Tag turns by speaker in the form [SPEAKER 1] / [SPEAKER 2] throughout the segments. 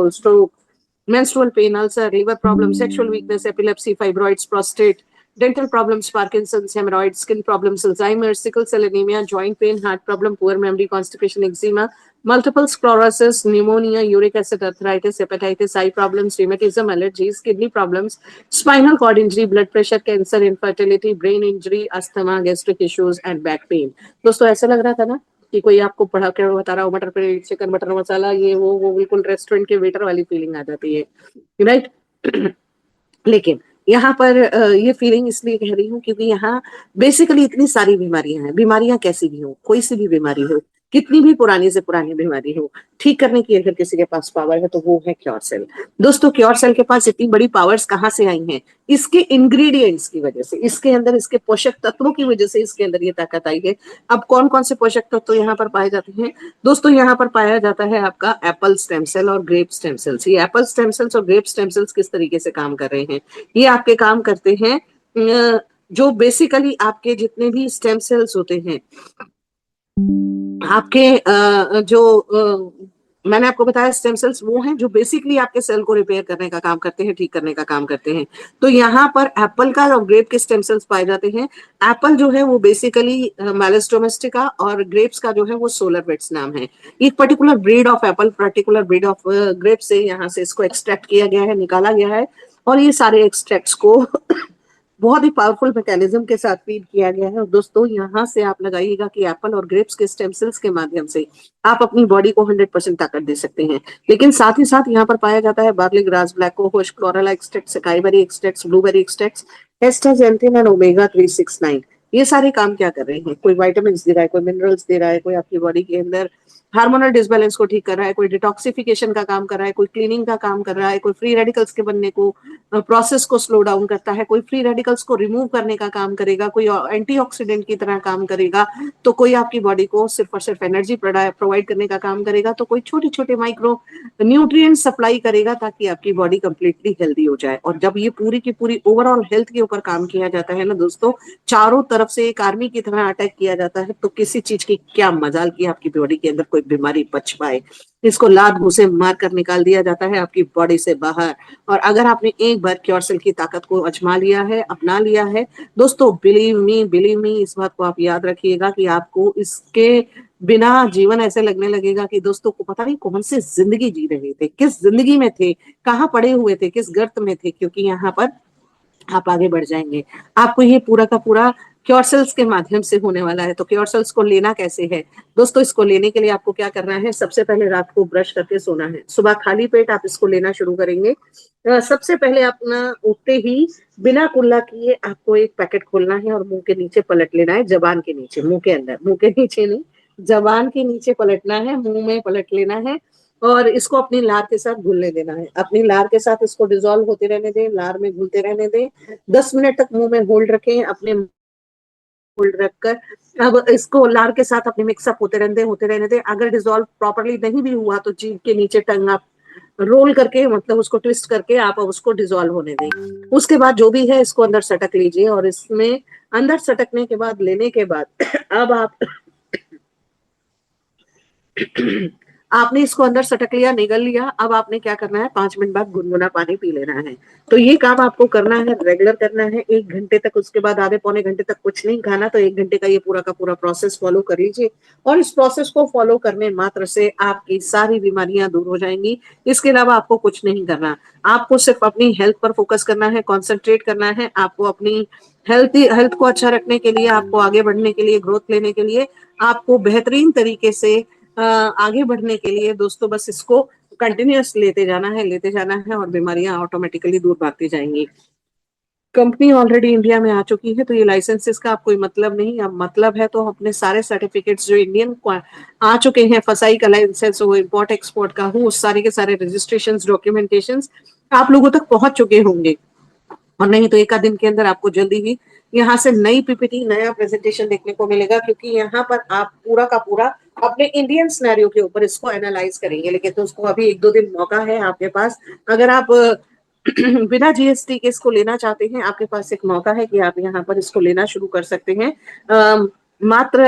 [SPEAKER 1] stroke, menstrual pain, ulcer, liver problems, sexual weakness, epilepsy, fibroids, prostate, dental problems, Parkinson's, hemorrhoids, skin problems, Alzheimer's, sickle cell anemia, joint pain, heart problem, poor memory, constipation, eczema, multiple sclerosis, pneumonia, uric acid, arthritis, hepatitis, eye problems, rheumatism, allergies, kidney problems, spinal cord injury, blood pressure, cancer, infertility, brain injury, asthma, gastric issues, and back pain. दोस्तों ऐसा लग रहा था ना कि कोई आपको पढ़ा के बता रहा हो मटर पनीर, चिकन बटर मसाला, ये वो बिल्कुल रेस्टोरेंट के वेटर वाली फीलिंग आ जाती है, राइट। लेकिन यहाँ पर ये फीलिंग इसलिए कह रही हूँ क्योंकि यहाँ बेसिकली इतनी सारी बीमारियां हैं। बीमारियां कैसी भी हो, कोई सी भी बीमारी हो, कितनी भी पुरानी से पुरानी बीमारी हो, ठीक करने की अगर किसी के पास पावर है तो वो है क्योर सेल। दोस्तों क्योर सेल के पास इतनी बड़ी पावर्स कहाँ से आई हैं? इसके इंग्रेडिएंट्स की वजह से, इसके अंदर इसके पोषक तत्वों की वजह से इसके अंदर ये ताकत आई है। अब कौन कौन से पोषक तत्व यहाँ पर पाए जाते हैं? दोस्तों यहाँ पर पाया जाता है आपका एप्पल स्टेम सेल और ग्रेप स्टेम सेल्स। ये एप्पल स्टेम सेल्स और ग्रेप स्टेम सेल्स किस तरीके से काम कर रहे हैं? ये आपके काम करते हैं, जो बेसिकली आपके जितने भी स्टेम सेल्स होते हैं, आपके जो मैंने आपको बताया स्टेम सेल्स वो हैं जो बेसिकली आपके सेल को रिपेयर करने का काम करते हैं, ठीक करने का काम करते हैं। तो यहाँ पर एप्पल का और ग्रेप के स्टेम सेल्स पाए जाते हैं। एप्पल जो है वो बेसिकली मैलिस डोमेस्टिका और ग्रेप्स का जो है वो सोलर बेट्स नाम है। एक particular breed of Apple, particular breed of grape से यहाँ से इसको एक्सट्रैक्ट किया गया है, निकाला गया है, और ये सारे एक्सट्रैक्ट्स को बहुत ही पावरफुल मैकेनिज्म के साथ फीड किया गया है। और दोस्तों यहाँ से आप लगाइएगा कि एप्पल और ग्रेप्स के स्टेम सेल्स के माध्यम से आप अपनी बॉडी को 100% ताकत दे सकते हैं। लेकिन साथ ही साथ यहाँ पर पाया जाता है barley grass, black cohosh, chlorella extract, acai berry extract, blueberry extract, astaxanthin and omega 369। ये सारे काम क्या कर रहे हैं? कोई वाइटामिन दे रहा है, कोई मिनरल्स दे रहा है, कोई आपकी बॉडी के अंदर हार्मोनल डिसबैलेंस को ठीक कर रहा है, कोई डिटॉक्सिफिकेशन का काम कर रहा है, कोई क्लीनिंग का काम कर रहा है, कोई फ्री रेडिकल्स के बनने को, प्रोसेस को स्लो डाउन करता है, कोई फ्री रेडिकल्स को रिमूव करने का काम करेगा, कोई एंटीऑक्सीडेंट की तरह काम करेगा, तो कोई आपकी बॉडी को सिर्फ और सिर्फ एनर्जी प्रोवाइड करने का काम करेगा, तो कोई छोटे छोटे माइक्रो न्यूट्रिएंट सप्लाई करेगा ताकि आपकी बॉडी कंप्लीटली हेल्दी हो जाए। और जब ये पूरी की पूरी ओवरऑल हेल्थ के ऊपर काम किया जाता है ना दोस्तों, चारों तरफ से एक आर्मी की तरह अटैक किया जाता है, तो किसी चीज की क्या मजाल की आपकी बॉडी के अंदर कोई बीमारी बच पाए। इसको लात घूसे मार कर निकाल दिया जाता है आपकी बॉडी से बाहर। और अगर आपने एक बार क्योर सेल की ताकत को आजमा लिया है, अपना लिया है दोस्तों, बिलीव मी, इस बात को आप याद रखिएगा कि आपको इसके बिना जीवन ऐसे लगने लगेगा कि दोस्तों को पता नहीं कौन सी जिंदगी जी रहे थे, किस जिंदगी में थे, कहाँ पड़े हुए थे, किस गर्त में थे, क्योंकि यहाँ पर आप आगे बढ़ जाएंगे। आपको ये पूरा का पूरा क्योर सेल्स के माध्यम से होने वाला है। तो क्योर सेल्स को लेना कैसे है दोस्तों? इसको लेने के लिए आपको क्या करना है? सबसे पहले रात को ब्रश करके सोना है, सुबह खाली पेट आप इसको लेना शुरू करेंगे। सबसे पहले अपना उठते ही बिना कुल्ला किए आपको एक पैकेट खोलना है और मुंह के नीचे पलट लेना है, जबान के नीचे, मुंह के अंदर, मुंह के नीचे नहीं, जबान के नीचे पलटना है, मुंह में पलट लेना है, और इसको अपनी लार के साथ घुलने देना है। अपनी लार के साथ इसको डिजोल्व होते रहने दें, लार में घुलते रहने दें। 10 मिनट तक मुंह में होल्ड रखें, अपने होल्ड रखकर अब इसको लार के साथ अपने मिक्सअप होते रहने दें। अगर डिजोल्व प्रॉपरली नहीं भी हुआ तो जीभ के नीचे टंग आप रोल करके, मतलब उसको ट्विस्ट करके आप अब उसको डिजोल्व होने दें। उसके बाद जो भी है इसको अंदर सटक लीजिए, और इसमें अंदर सटकने के बाद, लेने के बाद अब आप आपने इसको अंदर सटक लिया, निगल लिया। अब आपने क्या करना है? 5 मिनट बाद गुनगुना पानी पी लेना है। तो ये काम आपको करना है, रेगुलर करना है, 1 घंटे तक। उसके बाद आधे पौने घंटे तक कुछ नहीं खाना। तो 1 घंटे का ये पूरा का पूरा प्रोसेस फॉलो कर लीजिए, और इस प्रोसेस को फॉलो करने मात्र से आपकी सारी बीमारियां दूर हो जाएंगी। इसके अलावा आपको कुछ नहीं करना। आपको सिर्फ अपनी हेल्थ पर फोकस करना है, कॉन्सेंट्रेट करना है। आपको अपनी हेल्थ को अच्छा रखने के लिए, आपको आगे बढ़ने के लिए, ग्रोथ लेने के लिए, आपको बेहतरीन तरीके से आगे बढ़ने के लिए दोस्तों बस इसको कंटिन्यूअस लेते जाना है, और बीमारियां ऑटोमेटिकली दूर भागती जाएंगी। कंपनी ऑलरेडी इंडिया में आ चुकी है, तो ये लाइसेंसेस का आप कोई मतलब नहीं। अब मतलब है तो अपने सारे सर्टिफिकेट्स जो इंडियन आ चुके हैं, फसाई का लाइसेंस हो, इम्पोर्ट एक्सपोर्ट का हो, उस सारे के सारे रजिस्ट्रेशन, डॉक्यूमेंटेशन आप लोगों तक पहुंच चुके होंगे। और नहीं तो एक आध दिन के अंदर आपको जल्दी ही यहाँ से नई पीपीटी, नया प्रेजेंटेशन देखने को मिलेगा, क्योंकि यहाँ पर आप पूरा का पूरा अपने इंडियन सिनेरियो के ऊपर इसको एनालाइज करेंगे। लेकिन तो उसको अभी 1-2 दिन मौका है आपके पास। अगर आप बिना जीएसटी के इसको लेना चाहते हैं, आपके पास एक मौका है कि आप यहाँ पर इसको लेना शुरू कर सकते हैं। मात्र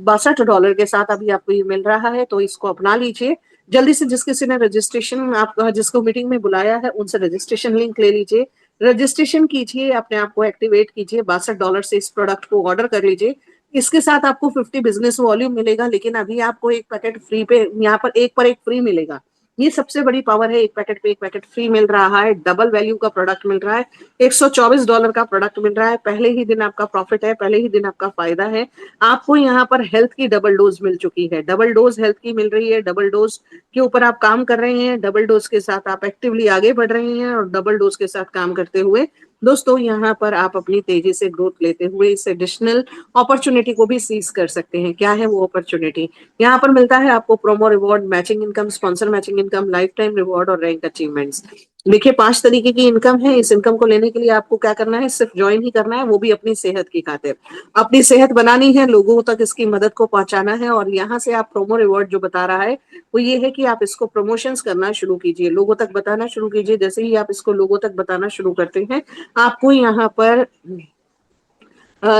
[SPEAKER 1] $62 के साथ अभी आपको ये मिल रहा है, तो इसको अपना लीजिए। जल्दी से जिस किसी ने रजिस्ट्रेशन आप जिसको मीटिंग में बुलाया है उनसे रजिस्ट्रेशन लिंक ले लीजिए, रजिस्ट्रेशन कीजिए, अपने आप को एक्टिवेट कीजिए, $62 से इस प्रोडक्ट को ऑर्डर कर लीजिए। इसके साथ आपको 50 बिजनेस वॉल्यूम मिलेगा, लेकिन अभी आपको एक पैकेट फ्री पे यहाँ पर एक फ्री मिलेगा। ये सबसे बड़ी पावर है, एक पैकेट पे एक पैकेट फ्री मिल रहा है, डबल वैल्यू का प्रोडक्ट मिल रहा है, $124 का प्रोडक्ट मिल रहा है, पहले ही दिन आपका प्रॉफिट है, पहले ही दिन आपका फायदा है। आपको यहाँ पर हेल्थ की डबल डोज मिल चुकी है, डबल डोज हेल्थ की मिल रही है, डबल डोज के ऊपर आप काम कर रहे हैं, डबल डोज के साथ आप एक्टिवली आगे बढ़ रहे हैं, और डबल डोज के साथ काम करते हुए दोस्तों यहाँ पर आप अपनी तेजी से ग्रोथ लेते हुए इस एडिशनल अपॉर्चुनिटी को भी सीज कर सकते हैं। क्या है वो अपॉर्चुनिटी? यहाँ पर मिलता है आपको promo reward, matching income, sponsor matching income, life time reward और रैंक अचीवमेंट्स। देखिए 5 तरीके की इनकम है। इस इनकम को लेने के लिए आपको क्या करना है, सिर्फ ज्वाइन ही करना है, वो भी अपनी सेहत की खातिर। अपनी सेहत बनानी है, लोगों तक इसकी मदद को पहुंचाना है, और यहाँ से आप प्रोमो रिवॉर्ड जो बता रहा है वो ये है कि आप इसको प्रमोशंस करना शुरू कीजिए, लोगों तक बताना शुरू कीजिए। जैसे ही आप इसको लोगों तक बताना शुरू करते हैं, आपको यहाँ पर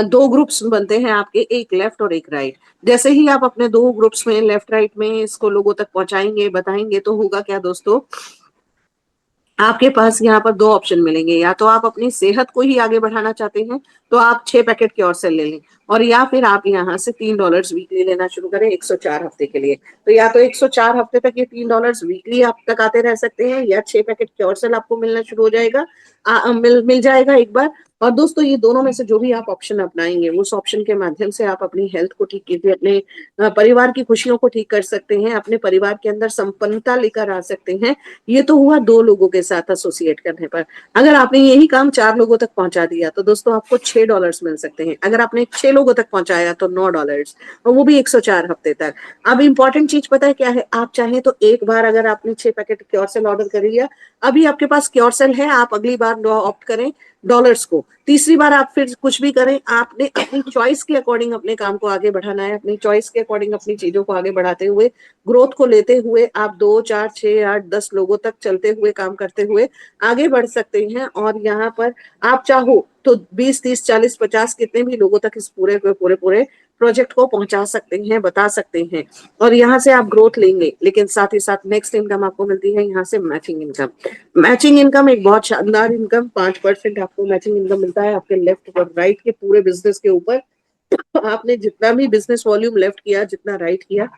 [SPEAKER 1] दो ग्रुप्स बनते हैं आपके, एक लेफ्ट और एक राइट। जैसे ही आप अपने दो ग्रुप्स में लेफ्ट राइट में इसको लोगों तक पहुंचाएंगे, बताएंगे, तो होगा क्या दोस्तों, आपके पास यहाँ पर दो ऑप्शन मिलेंगे। या तो आप अपनी सेहत को ही आगे बढ़ाना चाहते हैं तो आप 6 पैकेट के और सेल ले लें, और या फिर आप यहाँ से $3 वीकली लेना शुरू करें 104 हफ्ते के लिए। तो या तो 104 हफ्ते तक ये $3 वीकली आप तक आते रह सकते हैं, या 6 पैकेट के और सेल आपको मिलना शुरू हो जाएगा, मिल जाएगा एक बार। और दोस्तों ये दोनों में से जो भी आप ऑप्शन अपनाएंगे, उस ऑप्शन के माध्यम से आप अपनी हेल्थ को ठीक कीजिए, अपने परिवार की खुशियों को ठीक कर सकते हैं, अपने परिवार के अंदर संपन्नता लेकर आ सकते हैं। ये तो हुआ 2 लोगों के साथ एसोसिएट करने पर। अगर आपने यही काम 4 लोगों तक पहुंचा दिया तो दोस्तों आपको $6 मिल सकते हैं। अगर आपने 6 लोगों तक पहुंचाया तो $9, और वो भी 104 हफ्ते तक। अब इंपॉर्टेंट चीज पता है क्या है, आप चाहें तो एक बार अगर आपने 6 पैकेट क्योरसेल ऑर्डर कर लिया, अभी आपके पास क्योरसेल है, आप अगली बार ऑप्ट करें डॉलर्स को, तीसरी बार आप फिर कुछ भी करें, आपने अपनी चॉइस के अकॉर्डिंग अपने काम को आगे बढ़ाना है, अपनी चॉइस के अकॉर्डिंग अपनी चीजों को आगे बढ़ाते हुए, ग्रोथ को लेते हुए आप 2 4 6 8 10 लोगों तक चलते हुए, काम करते हुए आगे बढ़ सकते हैं। और यहाँ पर आप चाहो तो 20 30 40 50 कितने भी लोगों तक इस पूरे पूरे पूरे प्रोजेक्ट को पहुंचा सकते हैं, बता सकते हैं, और यहाँ से आप ग्रोथ लेंगे। लेकिन साथ ही साथ नेक्स्ट इनकम आपको मिलती है यहाँ से मैचिंग इनकम। मैचिंग इनकम एक बहुत शानदार इनकम, 5% आपको मैचिंग इनकम मिलता है आपके लेफ्ट और राइट के पूरे बिजनेस के ऊपर। आपने जितना भी बिजनेस वॉल्यूम लेफ्ट किया, जितना राइट किया,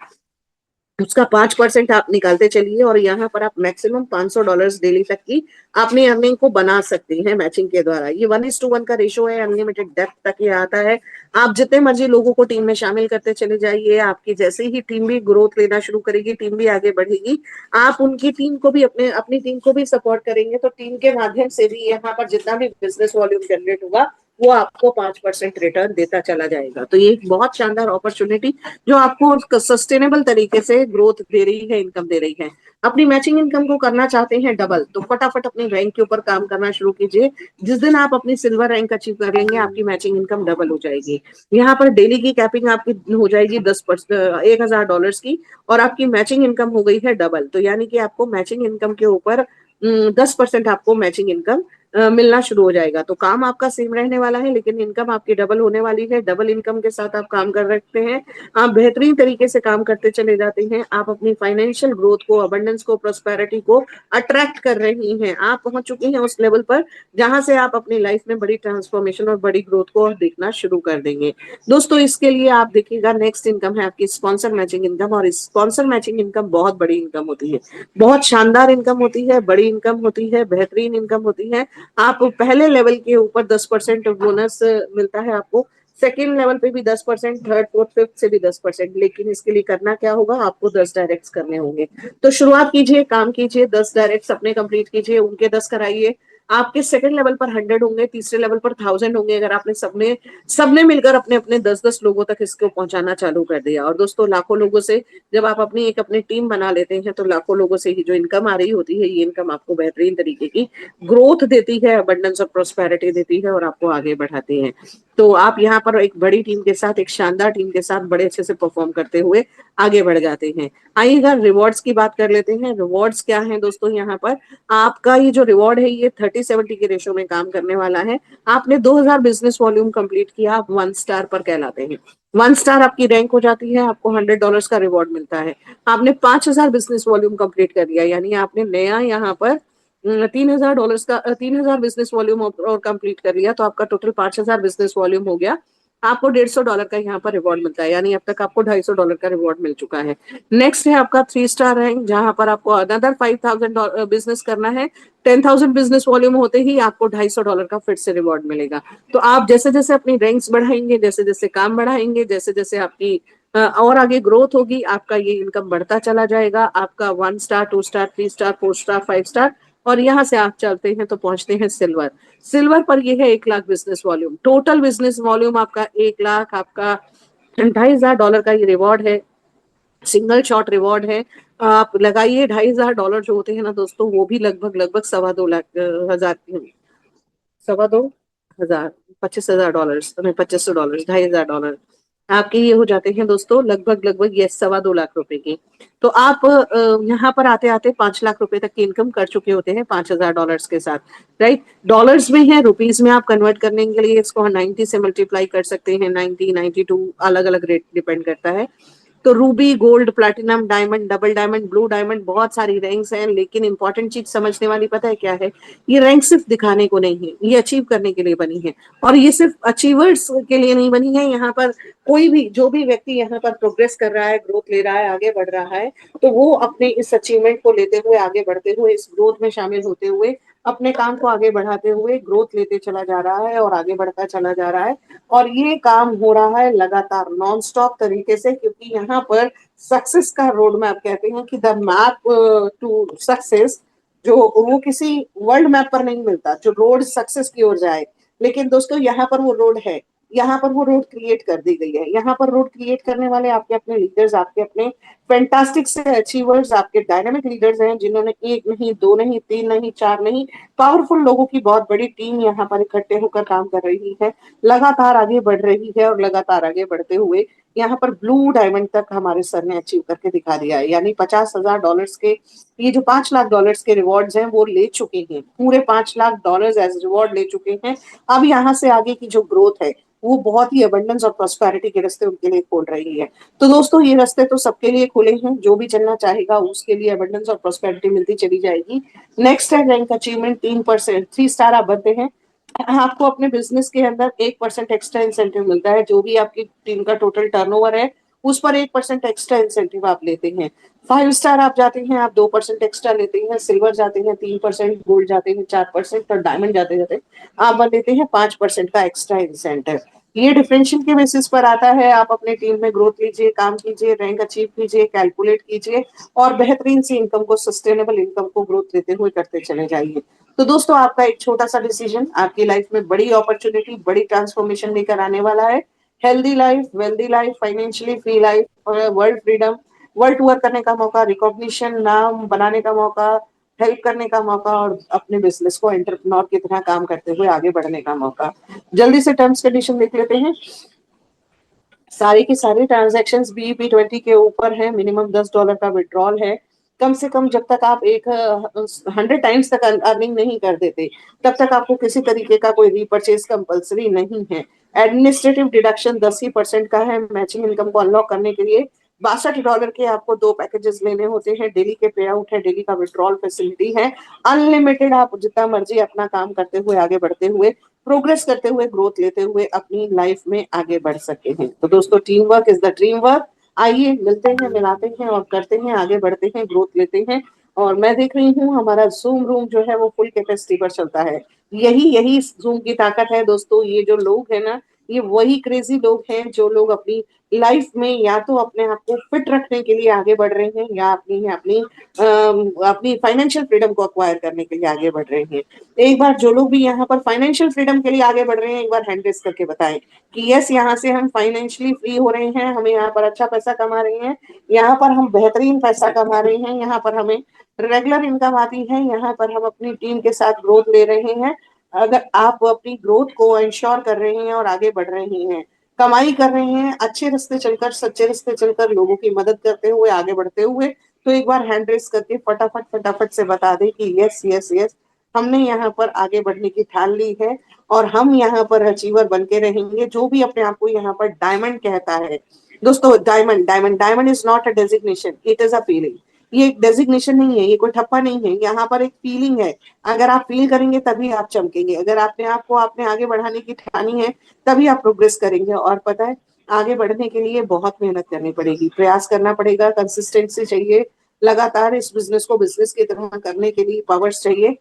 [SPEAKER 1] उसका 5% आप निकालते चलिए, और यहाँ पर आप मैक्सिमम $500 डेली तक की अपनी अर्निंग को बना सकते हैं मैचिंग के द्वारा। ये 1:1 का रेशो है, अनलिमिटेड डेप्थ तक ये आता है। आप जितने मर्जी लोगों को टीम में शामिल करते चले जाइए, आपकी जैसे ही टीम भी ग्रोथ लेना शुरू करेगी, टीम भी आगे बढ़ेगी, आप उनकी टीम को भी अपनी टीम को भी सपोर्ट करेंगे, तो टीम के माध्यम से भी यहाँ पर जितना भी बिजनेस वॉल्यूम जनरेट होगा वो आपको 5% रिटर्न देता चला जाएगा। तो ये एक बहुत शानदार अपॉर्चुनिटी जो आपको सस्टेनेबल तरीके से ग्रोथ दे रही है, इनकम दे रही है। अपनी मैचिंग इनकम को करना चाहते हैं डबल, तो फटाफट अपने रैंक के ऊपर काम करना शुरू कीजिए। जिस दिन आप अपनी सिल्वर रैंक अचीव कर लेंगे, आपकी मैचिंग इनकम डबल हो जाएगी। यहाँ पर डेली की कैपिंग आपकी हो जाएगी $10,000 की, और आपकी मैचिंग इनकम हो गई है डबल। तो यानी कि आपको मैचिंग इनकम के ऊपर 10% आपको मैचिंग इनकम मिलना शुरू हो जाएगा। तो काम आपका सेम रहने वाला है, लेकिन इनकम आपकी डबल होने वाली है। डबल इनकम के साथ आप काम कर रखते हैं, आप बेहतरीन तरीके से काम करते चले जाते हैं, आप अपनी फाइनेंशियल ग्रोथ को, अबंडेंस को, प्रोस्पेरिटी को अट्रैक्ट कर रही हैं। आप पहुंच चुकी हैं उस लेवल पर जहां से आप अपनी लाइफ में बड़ी ट्रांसफॉर्मेशन और बड़ी ग्रोथ को देखना शुरू कर देंगे। दोस्तों इसके लिए आप देखिएगा, नेक्स्ट इनकम है आपकी स्पॉन्सर मैचिंग इनकम, और स्पॉन्सर मैचिंग इनकम बहुत बड़ी इनकम होती है, बहुत शानदार इनकम होती है, बड़ी इनकम होती है, बेहतरीन इनकम होती है। आप पहले लेवल के ऊपर 10% बोनस मिलता है आपको, सेकेंड लेवल पे भी 10%, थर्ड फोर्थ फिफ्थ से भी 10%। लेकिन इसके लिए करना क्या होगा, आपको 10 डायरेक्ट्स करने होंगे। तो शुरुआत कीजिए, काम कीजिए, 10 डायरेक्ट्स अपने कंप्लीट कीजिए, उनके 10 कराइए। आपके सेकंड लेवल पर 100 होंगे, तीसरे लेवल पर 1000 होंगे, अगर आपने सबने सबने मिलकर अपने अपने 10-10 लोगों तक इसको पहुंचाना चालू कर दिया। और दोस्तों लाखों लोगों से जब आप अपनी टीम बना लेते हैं, तो लाखों लोगों से ही जो इनकम आ रही होती है, ये इनकम आपको बेहतरीन तरीके की ग्रोथ देती है, अबंडेंस और प्रोस्पेरिटी देती है, और आपको आगे बढ़ाती है। तो आप यहाँ पर एक बड़ी टीम के साथ, एक शानदार टीम के साथ बड़े अच्छे से परफॉर्म करते हुए आगे बढ़ जाते हैं। आइए अगर रिवॉर्ड्स की बात कर लेते हैं। रिवॉर्ड्स क्या है दोस्तों? यहाँ पर आपका ये जो रिवॉर्ड है ये 30-70 के रेशो में काम करने वाला है। आपने 2000 बिजनेस वॉल्यूम कंप्लीट किया, आप 1 स्टार पर कहलाते हैं। 1 स्टार आपकी रैंक हो जाती है, आपको $100 का रिवॉर्ड मिलता है। आपने 5000 बिजनेस वॉल्यूम कंप्लीट कर लिया, यानी आपने नया यहाँ पर $3000 का 3000 बिजनेस वॉल्यूम और कंप्लीट कर लिया, तो आपका टोटल 5000 बिजनेस वॉल्यूम हो गया। आपको $150 का यहाँ पर रिवॉर्ड मिलता है, यानी अब तक आपको $250 का रिवॉर्ड मिल चुका है। नेक्स्ट है आपका 3 स्टार रैंक, जहां पर आपको अनदर 5000 बिजनेस करना है। 10,000 बिजनेस वॉल्यूम होते ही आपको $250 का फिर से रिवॉर्ड मिलेगा। तो आप जैसे जैसे अपनी रैंक्स बढ़ाएंगे, जैसे जैसे काम बढ़ाएंगे, जैसे जैसे आपकी और आगे ग्रोथ होगी, आपका ये इनकम बढ़ता चला जाएगा। आपका 1 star, 2 star, 3 star, 4 star, 5 star, और यहाँ से आप चलते हैं तो पहुंचते हैं सिल्वर। सिल्वर पर ये है 1 lakh business volume, total business volume आपका 1 लाख, आपका $2,500 का ये रिवॉर्ड है। सिंगल शॉट रिवॉर्ड है। आप लगाइए $2,500 जो होते हैं ना दोस्तों, वो भी लगभग लगभग 2.25 लाख हजार, 2.25 हजार, $25,000 नहीं, $2,500, $2,500 आपके ये हो जाते हैं दोस्तों, लगभग लगभग ये 2.25 लाख रुपए के। तो आप यहाँ पर आते आते 5 लाख रुपए तक की इनकम कर चुके होते हैं $5,000 के साथ। राइट, डॉलर्स में है, रुपीज में आप कन्वर्ट करने के लिए इसको 90 से मल्टीप्लाई कर सकते हैं। 90, 92 अलग अलग रेट डिपेंड करता है। तो Ruby, gold, platinum, diamond, double diamond, blue diamond, बहुत सारी रैंक्स हैं, लेकिन इंपॉर्टेंट चीज समझने वाली पता है क्या है? ये रैंक सिर्फ दिखाने को नहीं है, ये अचीव करने के लिए बनी है। और ये सिर्फ अचीवर्स के लिए नहीं बनी है। यहाँ पर कोई भी, जो भी व्यक्ति यहाँ पर प्रोग्रेस कर रहा है, ग्रोथ ले रहा है, आगे बढ़ रहा है, तो वो अपने इस अचीवमेंट को लेते हुए, आगे बढ़ते हुए, इस ग्रोथ में शामिल होते हुए, अपने काम को आगे बढ़ाते हुए ग्रोथ लेते चला जा रहा है और आगे बढ़ता चला जा रहा है। और ये काम हो रहा है लगातार नॉन स्टॉप तरीके से, क्योंकि यहाँ पर सक्सेस का रोड मैप कहते हैं कि द मैप टू सक्सेस, जो वो किसी वर्ल्ड मैप पर नहीं मिलता, जो रोड सक्सेस की ओर जाए। लेकिन दोस्तों यहाँ पर वो रोड है, यहाँ पर वो रोड क्रिएट कर दी गई है। यहाँ पर रोड क्रिएट करने वाले आपके अपने लीडर्स, आपके अपने फैंटास्टिक से अचीवर्स, आपके डायनामिक लीडर्स हैं, जिन्होंने एक नहीं, दो नहीं, तीन नहीं, चार नहीं, पावरफुल लोगों की बहुत बड़ी टीम यहाँ पर इकट्ठे होकर काम कर रही है, लगातार आगे बढ़ रही है, और लगातार आगे बढ़ते हुए यहाँ पर ब्लू डायमंड तक हमारे सर ने अचीव करके दिखा दिया है। यानी $50,000 के, ये जो $5 लाख के रिवॉर्ड्स हैं वो ले चुके हैं, पूरे $5 लाख एज रिवॉर्ड ले चुके हैं। अब यहाँ से आगे की जो ग्रोथ है वो बहुत ही अबंडेंस और प्रॉस्पेरिटी के रास्ते उनके लिए खोल रही है। तो दोस्तों ये रास्ते तो सबके लिए खुले हैं, जो भी चलना चाहेगा उसके लिए अबंडेंस और प्रॉस्पेरिटी मिलती चली जाएगी। नेक्स्ट है रैंक अचीवमेंट, 3%, 3 स्टार आप बनते हैं, आपको अपने बिजनेस के अंदर 1% एक्स्ट्रा इंसेंटिव मिलता है। जो भी आपकी टीम का टोटल टर्नओवर है उस पर 1% एक्स्ट्रा इंसेंटिव आप लेते हैं। 5 स्टार आप जाते हैं, आप 2% एक्स्ट्रा लेते हैं। सिल्वर जाते हैं 3%, गोल्ड जाते हैं 4%, और डायमंड जाते जाते आप लेते हैं 5% का एक्स्ट्रा इंसेंटिव। ये डिफरेंशियल के बेसिस पर आता है। आप अपने टीम में ग्रोथ लीजिए, काम कीजिए, रैंक अचीव कीजिए, कैलकुलेट कीजिए, और बेहतरीन सी इनकम को, सस्टेनेबल इनकम को ग्रोथ देते हुए करते चले जाइए। तो दोस्तों आपका एक छोटा सा डिसीजन आपकी लाइफ में बड़ी अपॉर्चुनिटी, बड़ी ट्रांसफॉर्मेशन लेकर आने वाला है। Healthy life, wealthy life, financially free life, world freedom, world tour करने का मौका, रिकॉग्निशन, नाम बनाने का मौका, हेल्प करने का मौका, और अपने बिजनेस को एंटरप्रेन्योर की तरह काम करते हुए आगे बढ़ने का मौका। जल्दी से टर्म्स कंडीशन देख लेते हैं। सारी की सारी ट्रांजेक्शन BEP20 के ऊपर है। मिनिमम $10 का विड्रॉल है। कम से कम जब तक आप 100 टाइम्स तक अर्निंग नहीं कर देते, तब तक आपको किसी तरीके का कोई रीपरचेज कंपलसरी नहीं है। एडमिनिस्ट्रेटिव डिडक्शन 10% का है। मैचिंग इनकम को अनलॉक करने के लिए $62 के आपको 2 पैकेजेस लेने होते हैं। डेली के पे आउट है, डेली का विड्रॉल फैसिलिटी है, अनलिमिटेड। आप जितना मर्जी अपना काम करते हुए, आगे बढ़ते हुए, प्रोग्रेस करते हुए, ग्रोथ लेते हुए अपनी लाइफ में आगे बढ़ सके हैं। तो दोस्तों team work is the dream work. आइए मिलते हैं, मिलाते हैं, और करते हैं, आगे बढ़ते हैं, ग्रोथ लेते हैं। और मैं देख रही हूँ हमारा जूम रूम जो है वो फुल कैपेसिटी पर चलता है। यही यही जूम की ताकत है दोस्तों। ये जो लोग हैं ना, ये वही क्रेजी लोग हैं जो लोग अपनी लाइफ में या तो अपने आप को फिट रखने के लिए आगे बढ़ रहे हैं, या अपनी अपनी अपनी फाइनेंशियल फ्रीडम को अक्वायर करने के लिए आगे बढ़ रहे हैं। एक बार जो लोग भी यहाँ पर फाइनेंशियल फ्रीडम के लिए आगे बढ़ रहे हैं, एक बार हैंड रेस करके बताएं कि यस, यहाँ से हम फाइनेंशियली फ्री हो रहे हैं, हमें यहाँ पर अच्छा पैसा कमा रहे हैं, यहाँ पर हम बेहतरीन पैसा कमा रहे हैं, यहाँ पर हमें रेगुलर इनकम आती है, यहाँ पर हम अपनी टीम के साथ ग्रोथ ले रहे हैं। अगर आप अपनी ग्रोथ को इंश्योर कर रहे हैं और आगे बढ़ रहे हैं, कमाई कर रहे हैं, अच्छे रास्ते चलकर, सच्चे रास्ते चलकर, लोगों की मदद करते हुए, आगे बढ़ते हुए, तो एक बार हैंड रेस करके फटाफट फटाफट से बता दें कि यस यस यस, हमने यहाँ पर आगे बढ़ने की ठान ली है और हम यहाँ पर अचीवर बन के रहेंगे। जो भी अपने आप को यहाँ पर डायमंड कहता है, दोस्तों, diamond diamond diamond is not a designation, it is a feeling. ये एक डेजिग्नेशन नहीं है, ये कोई ठप्पा नहीं है, यहाँ पर एक फीलिंग है। अगर आप फील करेंगे तभी आप चमकेंगे। अगर आपने आपको आपने आगे बढ़ाने की ठानी है, तभी आप प्रोग्रेस करेंगे। और पता है, आगे बढ़ने के लिए बहुत मेहनत करनी पड़ेगी, प्रयास करना पड़ेगा, कंसिस्टेंसी चाहिए, लगातार इस बिजनेस को बिजनेस की तरह करने के लिए पावर्स चाहिए।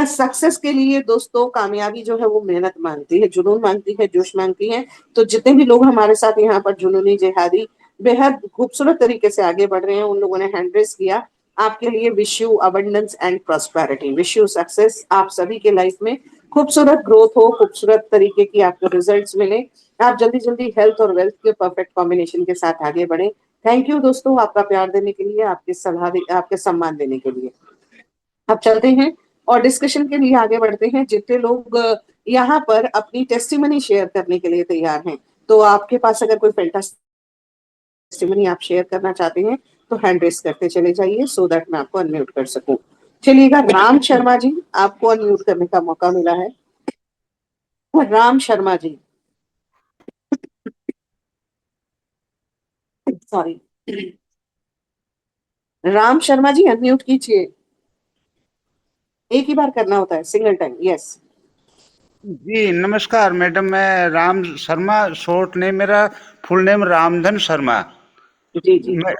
[SPEAKER 1] सक्सेस के लिए दोस्तों, कामयाबी जो है वो मेहनत मांगती है, जुनून मांगती है, जोश मांगती है। तो जितने भी लोग हमारे साथ यहाँ पर जुनूनी जिहादी बेहद खूबसूरत तरीके से आगे बढ़ रहे हैं, उन लोगों ने हैंड रेस किया, आपके लिए wish you abundance and prosperity, wish you success. आप सभी के लाइफ में खूबसूरत ग्रोथ हो, खूबसूरत तरीके की आपको रिजल्ट्स मिले, आप जल्दी जल्दी हेल्थ और वेल्थ के परफेक्ट कॉम्बिनेशन के साथ आगे बढ़े। थैंक यू दोस्तों, आपका प्यार देने के लिए, आपके सलाह, आपके सम्मान देने के लिए। अब चलते हैं और डिस्कशन के लिए आगे बढ़ते हैं। जितने लोग यहाँ पर अपनी टेस्टिमनी शेयर करने के लिए तैयार हैं, तो आपके पास अगर कोई फैंटास्टिक टेस्टिमनी आप शेयर करना चाहते हैं, तो हैंड रेस करते चले जाइए, सो दैट मैं आपको अनम्यूट कर सकूं। चलिएगा, राम शर्मा जी, आपको अनम्यूट करने का मौका मिला है। राम शर्मा जी, सॉरी, राम शर्मा जी अनम्यूट कीजिए। एक ही बार करना होता है, सिंगल टाइम, यस।
[SPEAKER 2] जी नमस्कार मैडम, मैं राम शर्मा, शॉर्ट नेम मेरा, फुल नेम रामधन शर्मा।
[SPEAKER 1] जी जी।
[SPEAKER 2] मैं,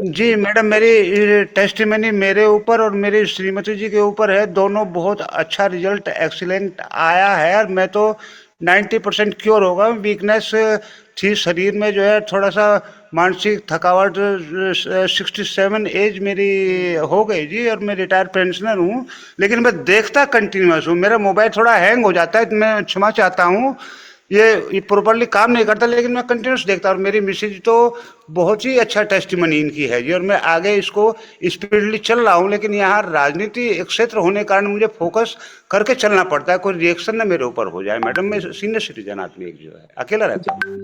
[SPEAKER 2] जी मैडम, मेरी टेस्टिमनी मेरे ऊपर और मेरी श्रीमती जी के ऊपर है। दोनों बहुत अच्छा रिजल्ट एक्सीलेंट आया है और मैं तो 90% क्योर होगा। वीकनेस थी शरीर में, जो है थोड़ा सा मानसिक थकावट। 67 एज मेरी हो गई जी और मैं रिटायर्ड पेंशनर हूँ, लेकिन मैं देखता कंटिन्यूस हूँ। मेरा मोबाइल थोड़ा हैंग हो जाता है तो मैं क्षमा चाहता हूँ, ये प्रॉपरली काम नहीं करता, लेकिन मैं कंटिन्यूस देखता हूँ। और मेरी मिसेज तो बहुत ही अच्छा टेस्टिमनी इनकी है जी, और मैं आगे इसको स्पीडली चल रहा हूँ। लेकिन यहाँ राजनीति एक क्षेत्र होने के कारण मुझे फोकस करके चलना पड़ता है, कोई रिएक्शन ना मेरे ऊपर हो जाए। मैडम, मैं सीनियर सिटीजन आदमी एक जो है, अकेला रहता हूँ,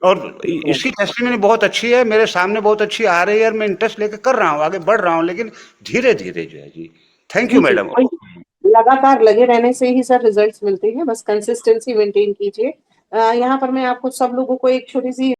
[SPEAKER 2] और इसकी टेस्टिमनी बहुत अच्छी है, मेरे सामने बहुत अच्छी आ रही है, और मैं इंटरेस्ट लेके कर रहा हूँ, आगे बढ़ रहा हूँ, लेकिन धीरे धीरे जो है जी। थैंक
[SPEAKER 1] जी
[SPEAKER 2] यू
[SPEAKER 1] जी,
[SPEAKER 2] मैडम।
[SPEAKER 1] कोई लगातार लगे रहने से ही सर रिजल्ट्स मिलते हैं, बस कंसिस्टेंसी मेंटेन कीजिए। यहाँ पर मैं आपको सब लोगों को एक छोटी सी